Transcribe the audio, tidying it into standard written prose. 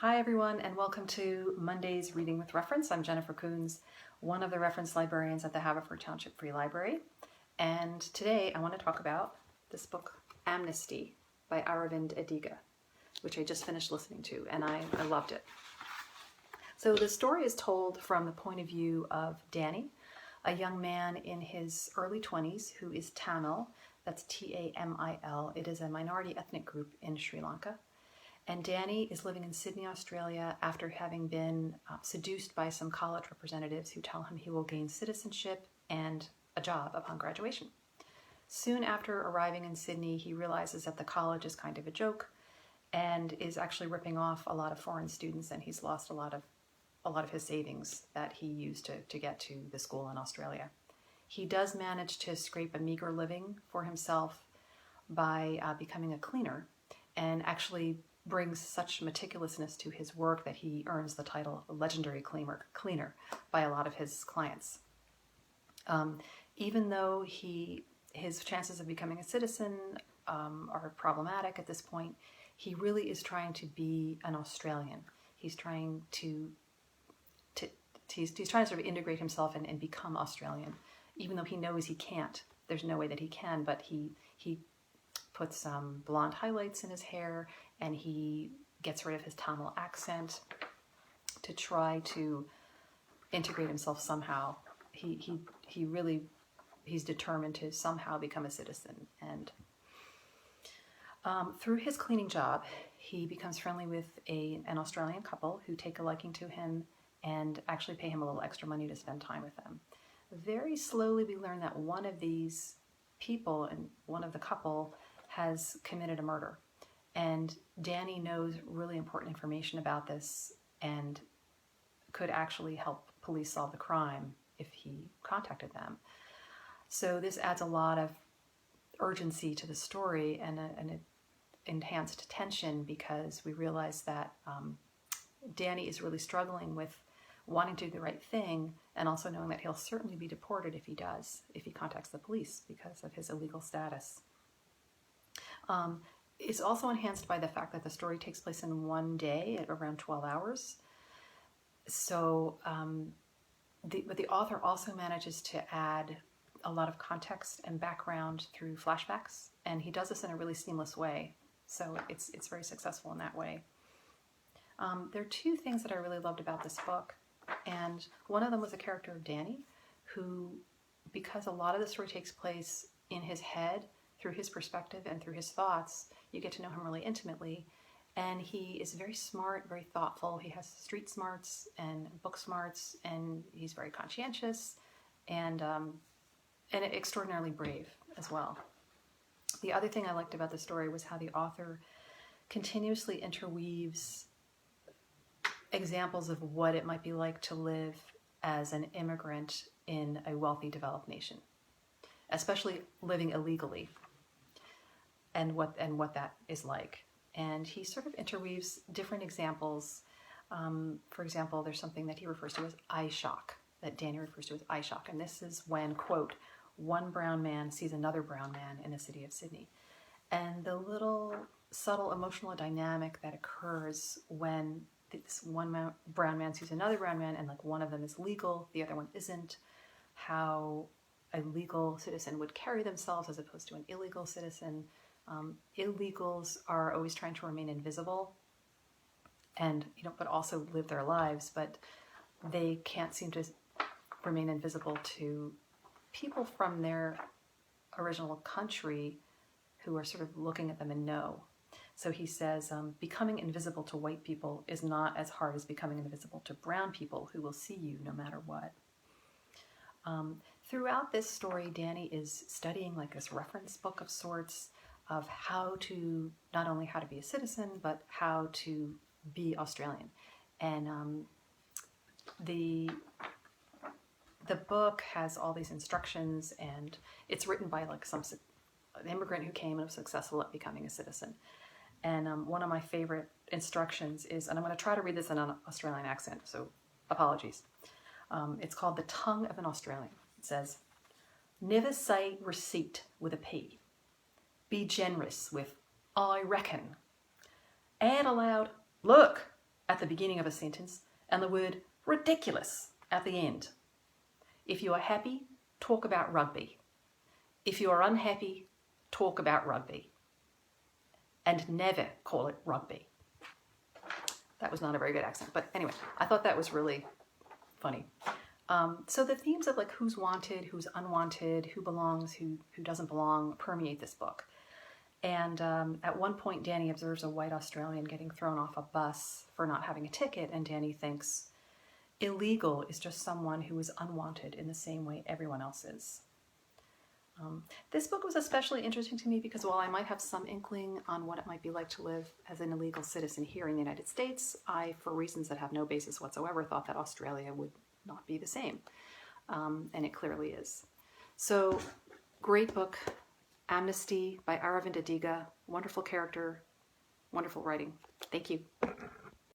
Hi everyone, and welcome to Monday's Reading with Reference. I'm Jennifer Coons, one of the reference librarians at the Haverford Township Free Library. And today I want to talk about this book, Amnesty by Aravind Adiga, which I just finished listening to, and I loved it. So the story is told from the point of view of Danny, a young man in his early 20s who is Tamil. That's Tamil. It is a minority ethnic group in Sri Lanka. And Danny is living in Sydney, Australia, after having been seduced by some college representatives who tell him he will gain citizenship and a job upon graduation. Soon after arriving in Sydney, he realizes that the college is kind of a joke and is actually ripping off a lot of foreign students, and he's lost a lot of his savings that he used to get to the school in Australia. He does manage to scrape a meager living for himself by becoming a cleaner, and actually brings such meticulousness to his work that he earns the title of legendary cleaner by a lot of his clients. Even though his chances of becoming a citizen are problematic at this point, he really is trying to be an Australian. He's trying to sort of integrate himself and become Australian, even though he knows he can't. There's no way that he can, but he puts some blonde highlights in his hair, and he gets rid of his Tamil accent to try to integrate himself somehow. He's determined to somehow become a citizen. And through his cleaning job, he becomes friendly with an Australian couple who take a liking to him and actually pay him a little extra money to spend time with them. Very slowly we learn that one of these people, and one of the couple, has committed a murder. And Danny knows really important information about this and could actually help police solve the crime if he contacted them. So this adds a lot of urgency to the story and an enhanced tension, because we realize that Danny is really struggling with wanting to do the right thing, and also knowing that he'll certainly be deported if he contacts the police because of his illegal status. It's also enhanced by the fact that the story takes place in one day at around 12 hours. So, but the author also manages to add a lot of context and background through flashbacks, and he does this in a really seamless way. So it's very successful in that way. There are two things that I really loved about this book, and one of them was the character of Danny, who, because a lot of the story takes place in his head, through his perspective and through his thoughts, you get to know him really intimately. And he is very smart, very thoughtful. He has street smarts and book smarts, and he's very conscientious and extraordinarily brave as well. The other thing I liked about the story was how the author continuously interweaves examples of what it might be like to live as an immigrant in a wealthy, developed nation, especially living illegally, and what that is like. And he sort of interweaves different examples. For example, there's something that he refers to as eye shock, that Danny refers to as eye shock. And this is when, quote, one brown man sees another brown man in the city of Sydney. And the little subtle emotional dynamic that occurs when this one brown man sees another brown man, and like one of them is legal, the other one isn't, how a legal citizen would carry themselves as opposed to an illegal citizen. Illegals are always trying to remain invisible and, but also live their lives, but they can't seem to remain invisible to people from their original country who are sort of looking at them and know. So he says, becoming invisible to white people is not as hard as becoming invisible to brown people who will see you no matter what. Throughout this story, Danny is studying like this reference book of sorts of not only how to be a citizen, but how to be Australian. And the book has all these instructions, and it's written by like an immigrant who came and was successful at becoming a citizen. And one of my favorite instructions is, and I'm going to try to read this in an Australian accent, so apologies. It's called The Tongue of an Australian. It says, never say receipt with a P. Be generous with I reckon. Add aloud, look, at the beginning of a sentence and the word ridiculous at the end. If you are happy, talk about rugby. If you are unhappy, talk about rugby. And never call it rugby. That was not a very good accent, but anyway, I thought that was really funny. So the themes of like who's wanted, who's unwanted, who belongs, who doesn't belong permeate this book. And at one point, Danny observes a white Australian getting thrown off a bus for not having a ticket, and Danny thinks, illegal is just someone who is unwanted in the same way everyone else is. This book was especially interesting to me because while I might have some inkling on what it might be like to live as an illegal citizen here in the United States, I, for reasons that have no basis whatsoever, thought that Australia would not be the same. And it clearly is. So, great book, Amnesty by Aravinda Diga. Wonderful character, wonderful writing. Thank you.